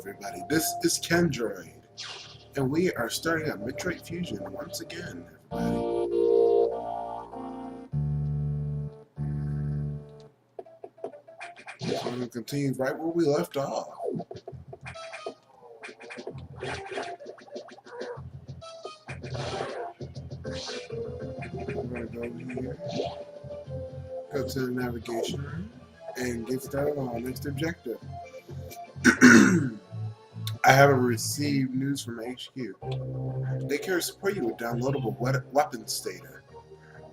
everybody, this is Kendroid, and we are starting up Metroid Fusion once again, everybody. So I'm going to continue right where we left off. We're going to go over here, go to the navigation room, and get started on our next objective. I haven't received news from HQ. They can support you with downloadable weapons data.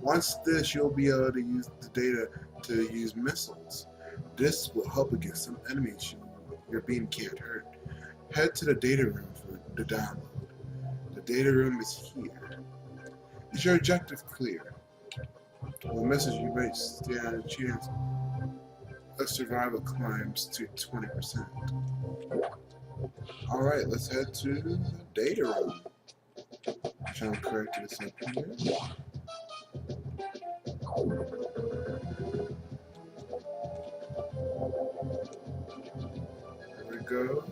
Once this, you'll be able to use the data to use missiles. This will help against some enemies your beam can't hurt. Head to the data room for the download. The data room is here. Is your objective clear? The message you may stand a chance of survival climbs to 20%. Alright, let's head to the data room. If I'm correct, it's up here. There we go.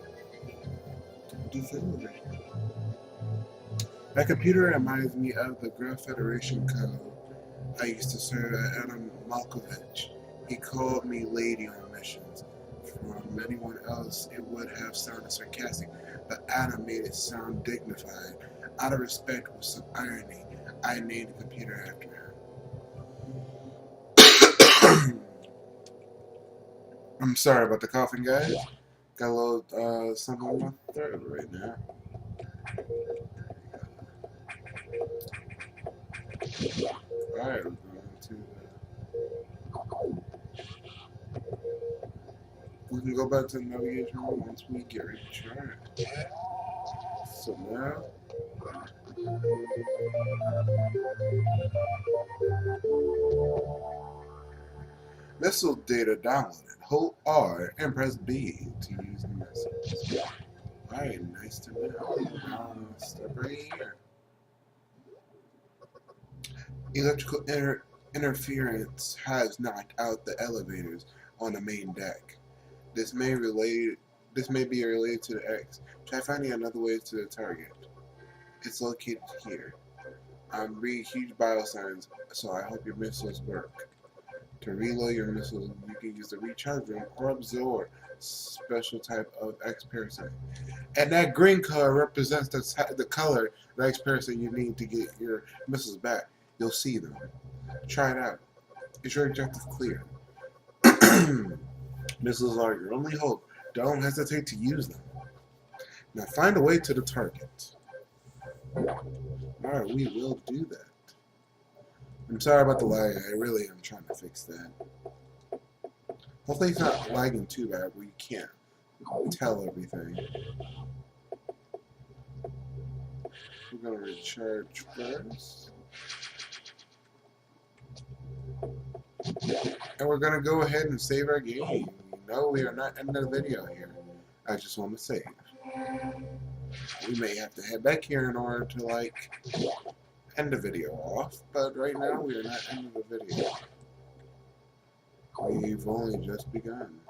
That computer reminds me of the Graph Federation code I used to serve at Adam Malkovich. He called me lady on missions. From anyone else, it would have sounded sarcastic, but Adam made it sound dignified. Out of respect with some irony, I named the computer after him. I'm sorry about the coughing, guys. Got a little something in my throat right now. Alright, we're going to we can go back to the navigation room once we get recharged. So now missile data downloaded. Hold R and press B to use the missiles. Alright, nice to know. Now step right here. Electrical interference has knocked out the elevators on the main deck. This may be related to the X. Try finding another way to the target. It's located here. I'm reading huge bio signs, so I hope your missiles work. To reload your missiles, you can use the recharge room or absorb special type of X parasite. And that green color represents the color of X parasite you need to get your missiles back. You'll see them. Try it out. Is your objective clear? Missiles are your only hope. Don't hesitate to use them. Now find a way to the target. Alright, we will do that. I'm sorry about the lag. I really am trying to fix that. Hopefully it's not lagging too bad where you can't tell everything. We're going to recharge first. And we're going to go ahead and save our game. No, we are not ending the video here. I just want to save. We may have to head back here in order to, like, end the video off, but right now we are not ending the video. We've only just begun.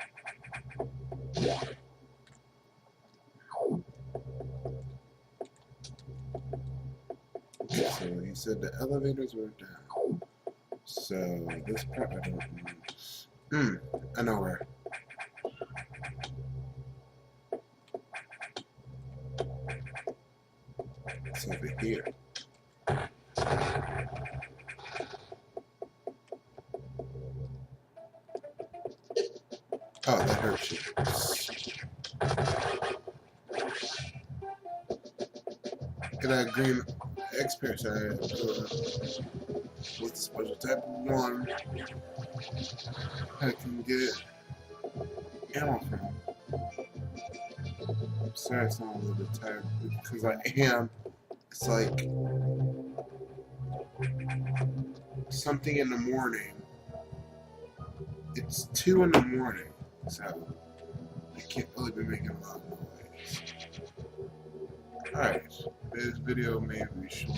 Okay, so he said the elevators were down. So this part I don't know. I know where. It's over here. Oh, that hurts you. Get that green X parasite. What's the special type of one I can get ammo from? I'm sorry it's not a little bit tired because I am. It's like something in the morning. It's 2 in the morning, so I can't really be making a lot of noise. Alright, this video may be short.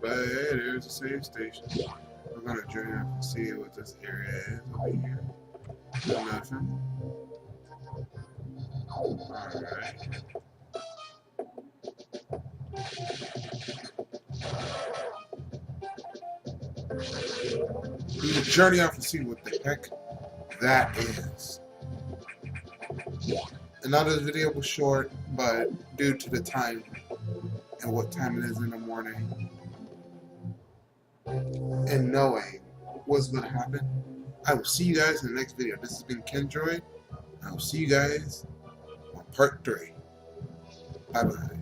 But hey, there's a save station. We're gonna journey off and see what this area is over here. Nothing. Alright. We will journey off and see what the heck that is. And now this video was short, but due to the time and what time it is in the morning, and knowing what's going to happen, I will see you guys in the next video. This has been Kendroid. I will see you guys on part 3. Bye bye.